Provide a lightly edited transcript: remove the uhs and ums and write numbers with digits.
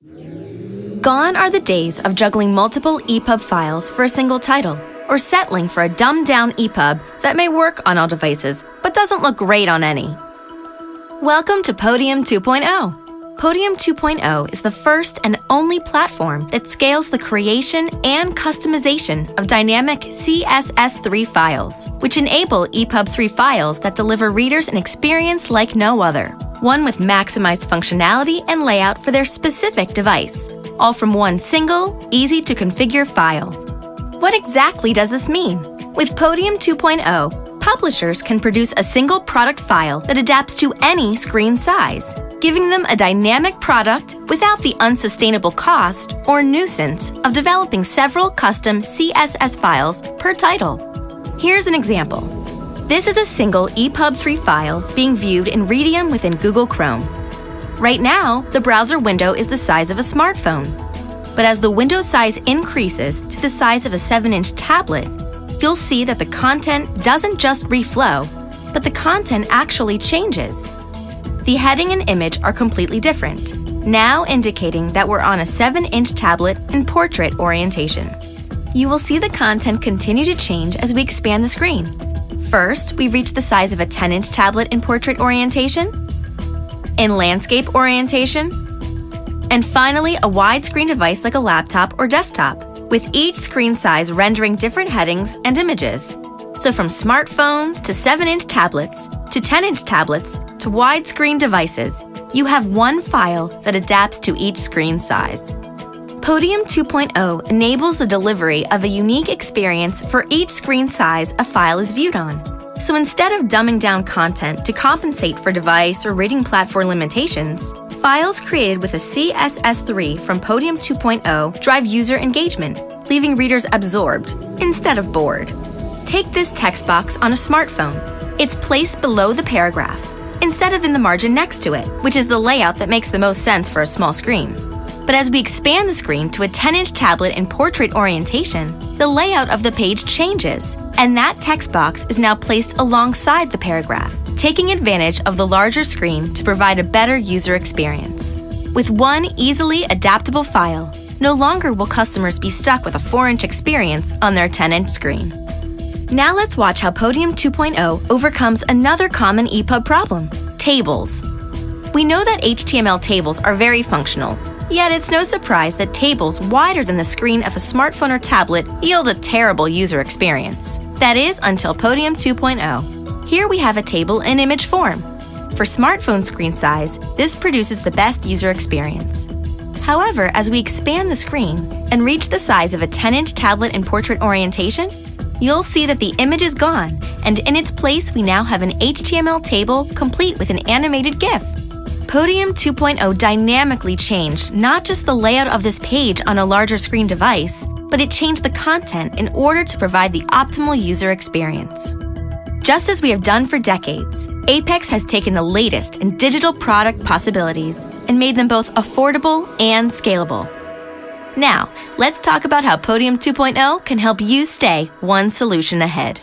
Gone are the days of juggling multiple EPUB files for a single title, or settling for a dumbed-down EPUB that may work on all devices but doesn't look great on any. Welcome to Podium 2.0. Podium 2.0 is the first and only platform that scales the creation and customization of dynamic CSS3 files, which enable EPUB3 files that deliver readers an experience like no other, one with maximized functionality and layout for their specific device, all from one single, easy-to-configure file. What exactly does this mean? With Podium 2.0, publishers can produce a single product file that adapts to any screen size, giving them a dynamic product without the unsustainable cost or nuisance of developing several custom CSS files per title. Here's an example. This is a single EPUB3 file being viewed in Podium within Google Chrome. Right now, the browser window is the size of a smartphone. But as the window size increases to the size of a 7-inch tablet, you'll see that the content doesn't just reflow, but the content actually changes. The heading and image are completely different, now indicating that we're on a 7-inch tablet in portrait orientation. You will see the content continue to change as we expand the screen. First, we reach the size of a 10-inch tablet in portrait orientation, in landscape orientation, and finally a widescreen device like a laptop or desktop, with each screen size rendering different headings and images. So from smartphones to 7-inch tablets, to 10-inch tablets, to widescreen devices, you have one file that adapts to each screen size. Podium 2.0 enables the delivery of a unique experience for each screen size a file is viewed on. So instead of dumbing down content to compensate for device or reading platform limitations, files created with a CSS3 from Podium 2.0 drive user engagement, leaving readers absorbed instead of bored. Take this text box on a smartphone. It's placed below the paragraph, instead of in the margin next to it, which is the layout that makes the most sense for a small screen. But as we expand the screen to a 10-inch tablet in portrait orientation, the layout of the page changes, and that text box is now placed alongside the paragraph, taking advantage of the larger screen to provide a better user experience. With one easily adaptable file, no longer will customers be stuck with a 4-inch experience on their 10-inch screen. Now let's watch how Podium 2.0 overcomes another common EPUB problem: tables. We know that HTML tables are very functional, yet it's no surprise that tables wider than the screen of a smartphone or tablet yield a terrible user experience. That is, until Podium 2.0. Here we have a table in image form. For smartphone screen size, this produces the best user experience. However, as we expand the screen and reach the size of a 10-inch tablet in portrait orientation, you'll see that the image is gone, and in its place we now have an HTML table complete with an animated GIF. Podium 2.0 dynamically changed not just the layout of this page on a larger screen device, but it changed the content in order to provide the optimal user experience. Just as we have done for decades, Apex has taken the latest in digital product possibilities and made them both affordable and scalable. Now, let's talk about how Podium 2.0 can help you stay one solution ahead.